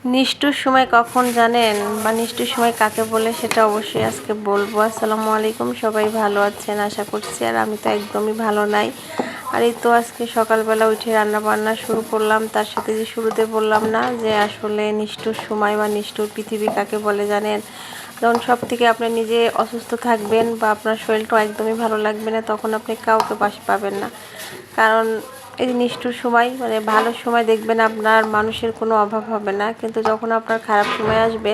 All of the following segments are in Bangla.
নিষ্ঠুর সময় কখন জানেন বা নিষ্ঠুর সময় কাকে বলে সেটা অবশ্যই আজকে বলবো। আসসালামু আলাইকুম, সবাই ভালো আছেন আশা করছি। আর আমি তো একদমই ভালো নাই। আর এই তো আজকে সকালবেলা উঠে রান্না বান্না শুরু করলাম। তার সাথে যে শুরুতে বললাম না যে আসলে নিষ্ঠুর সময় বা নিষ্ঠুর পৃথিবী কাকে বলে জানেন, যখন সব থেকে আপনি নিজে অসুস্থ থাকবেন বা আপনার শরীরটা একদমই ভালো লাগবে না, তখন আপনি কাউকে পাশে পাবেন না। কারণ এই নিষ্ঠুর সময় মানে ভালো সময় দেখবেন আপনার মানুষের কোনো অভাব হবে না, কিন্তু যখন আপনার খারাপ সময় আসবে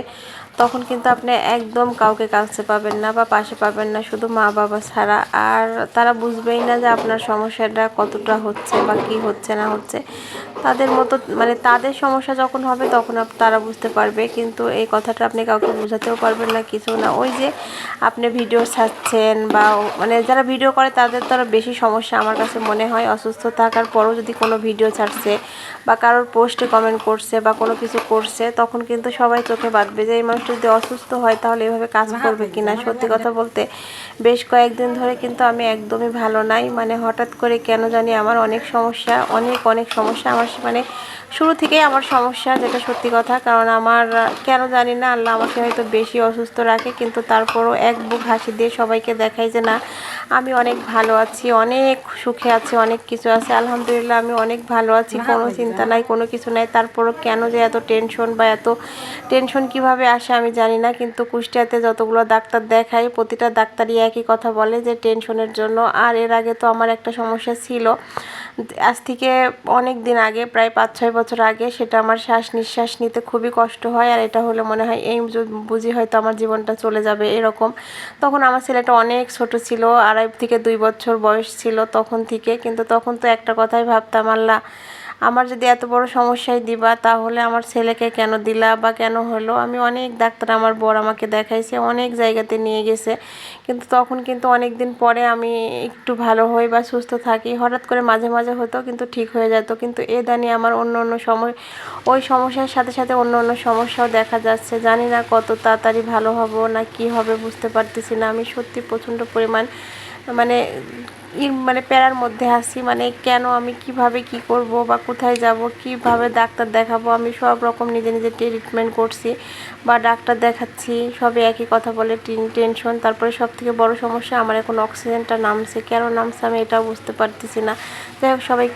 তখন কিন্তু আপনি একদম কাউকে কাছে পাবেন না বা পাশে পাবেন না, শুধু মা বাবা ছাড়া। আর তারা বুঝবেই না যে আপনার সমস্যাটা কতটা হচ্ছে বা কি হচ্ছে না হচ্ছে। তাদের মতো মানে তাদের সমস্যা যখন হবে তখন তারা বুঝতে পারবে, কিন্তু এই কথাটা আপনি কাউকে বোঝাতেও পারবেন না, কিছু না। ওই যে আপনি ভিডিও ছাড়ছেন বা মানে যারা ভিডিও করে তাদের তো আরও বেশি সমস্যা আমার কাছে মনে হয়। অসুস্থ থাকার পরও যদি কোনো ভিডিও ছাড়ছে বা কারোর পোস্টে কমেন্ট করছে বা কোনো কিছু করছে, তখন কিন্তু সবাই চোখে বাঁধবে যে এই মানুষটা যদি অসুস্থ হয় তাহলে এভাবে কাজ করবে কি না। সত্যি কথা বলতে বেশ কয়েকদিন ধরে কিন্তু আমি একদমই ভালো নাই। মানে হঠাৎ করে কেন জানি আমার অনেক সমস্যা, অনেক সমস্যা আমার মানে শুরু থেকেই আমার সমস্যা, যেটা সত্যি কথা। কারণ আমার কেন জানি না আল্লাহ আমাকে হয়তো বেশি অসুস্থ রাখে, কিন্তু তারপরও এক বুক হাসি দিয়ে সবাইকে দেখাই যে না আমি অনেক ভালো আছি, অনেক সুখে আছি, অনেক কিছু আছে, আলহামদুলিল্লাহ আমি অনেক ভালো আছি, কোনো চিন্তা নাই, কোনো কিছু নাই। তারপরও কেন যে এত টেনশন বা এত টেনশন কিভাবে আসে আমি জানি না। কিন্তু কুষ্টিয়াতে যতগুলো ডাক্তার দেখাই প্রতিটা ডাক্তারই একই কথা বলে যে টেনশনের জন্য। আর এর আগে তো আমার একটা সমস্যা ছিল, আজ থেকে অনেক দিন আগে, প্রায় 5-6 বছর আগে, সেটা আমার শ্বাস নিঃশ্বাস নিতে খুবই কষ্ট হয়। আর এটা হলে মনে হয় এই বুঝি হয়তো আমার জীবনটা চলে যাবে এরকম। তখন আমার ছেলেটা অনেক ছোট ছিল, 2.5 থেকে 2 বছর বয়স ছিল তখন থেকে। কিন্তু তখন তো একটা কথাই ভাবতাম, আল্লাহ আমার যদি এত বড় সমস্যায় দিবা তাহলে আমার ছেলেকে কেন দিলা বা কেন হলো। আমি অনেক ডাক্তার, আমার বর আমাকে দেখাইছে, অনেক জায়গাতে নিয়ে গেছে, কিন্তু তখন কিন্তু অনেক দিন পরে আমি একটু ভালো হই বা সুস্থ থাকি। হঠাৎ করে মাঝে মাঝে হতো কিন্তু ঠিক হয়ে যেত, কিন্তু এদানি আমার অন্য অন্য সময় ওই সমস্যার সাথে সাথে অন্য অন্য সমস্যাও দেখা যাচ্ছে। জানি না কত তাড়াতাড়ি ভালো হব না কি হবে বুঝতে পারতেছি না। আমি সত্যি প্রচণ্ড পরিমাণ মানে মানে প্যারার মধ্যে আছি। মানে কেন, আমি কিভাবে কি করব বা কোথায় যাব, কিভাবে ডাক্তার দেখাবো, আমি সব রকম নিজে নিজে ট্রিটমেন্ট করছি বা ডাক্তার দেখাচ্ছি, সবই একই কথা বলে টেনশন। তারপরে সব থেকে বড় সমস্যা আমার এখন অক্সিজেনটা নামছে, কেন নামছে আমি এটাও বুঝতে পারতেছি না। যাই হোক, সবাই